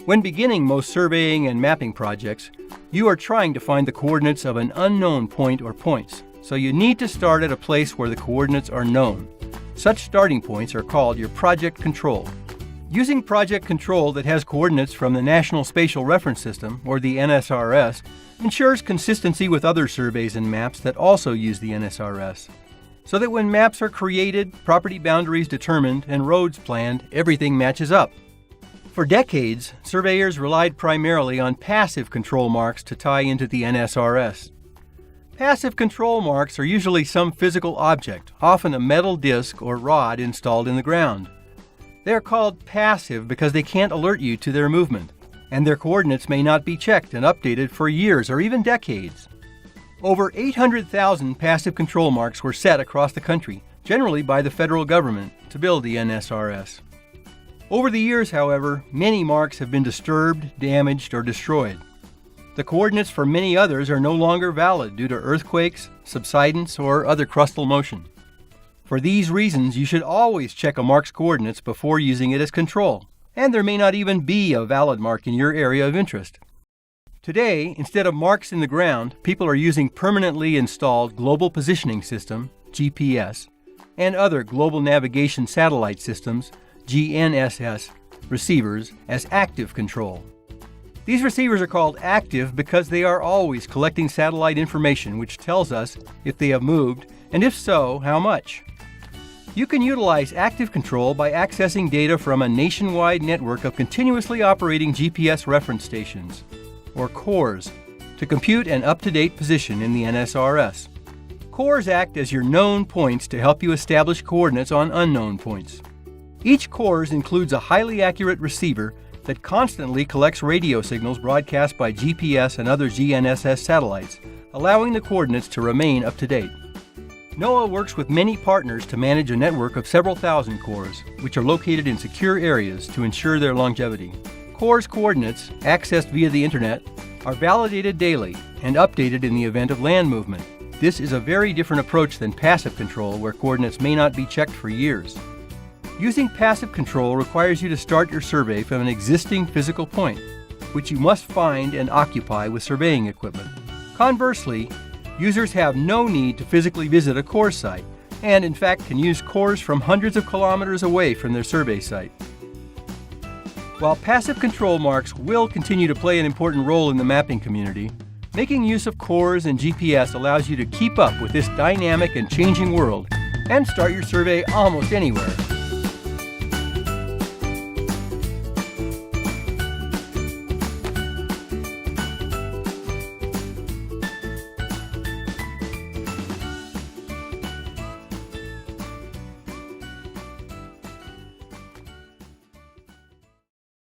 When beginning most surveying and mapping projects, you are trying to find the coordinates of an unknown point or points, so you need to start at a place where the coordinates are known. Such starting points are called your project control. Using project control that has coordinates from the National Spatial Reference System, or the NSRS, ensures consistency with other surveys and maps that also use the NSRS, so that when maps are created, property boundaries determined, and roads planned, everything matches up. For decades, surveyors relied primarily on passive control marks to tie into the NSRS. Passive control marks are usually some physical object, often a metal disc or rod installed in the ground. They are called passive because they can't alert you to their movement, and their coordinates may not be checked and updated for years or even decades. Over 800,000 passive control marks were set across the country, generally by the federal government, to build the NSRS. Over the years, however, many marks have been disturbed, damaged, or destroyed. The coordinates for many others are no longer valid due to earthquakes, subsidence, or other crustal motion. For these reasons, you should always check a mark's coordinates before using it as control, and there may not even be a valid mark in your area of interest. Today, instead of marks in the ground, people are using permanently installed Global Positioning System, GPS, and other Global Navigation Satellite Systems, GNSS, receivers as active control. These receivers are called active because they are always collecting satellite information which tells us if they have moved, and if so, how much. You can utilize active control by accessing data from a nationwide network of continuously operating GPS reference stations, or cores, to compute an up-to-date position in the NSRS. Cores act as your known points to help you establish coordinates on unknown points. Each cores includes a highly accurate receiver that constantly collects radio signals broadcast by GPS and other GNSS satellites, allowing the coordinates to remain up to date. NOAA works with many partners to manage a network of several thousand cores, which are located in secure areas to ensure their longevity. Cores coordinates, accessed via the internet, are validated daily and updated in the event of land movement. This is a very different approach than passive control, where coordinates may not be checked for years. Using passive control requires you to start your survey from an existing physical point, which you must find and occupy with surveying equipment. Conversely, users have no need to physically visit a core site, and in fact can use cores from hundreds of kilometers away from their survey site. While passive control marks will continue to play an important role in the mapping community, making use of cores and GPS allows you to keep up with this dynamic and changing world and start your survey almost anywhere.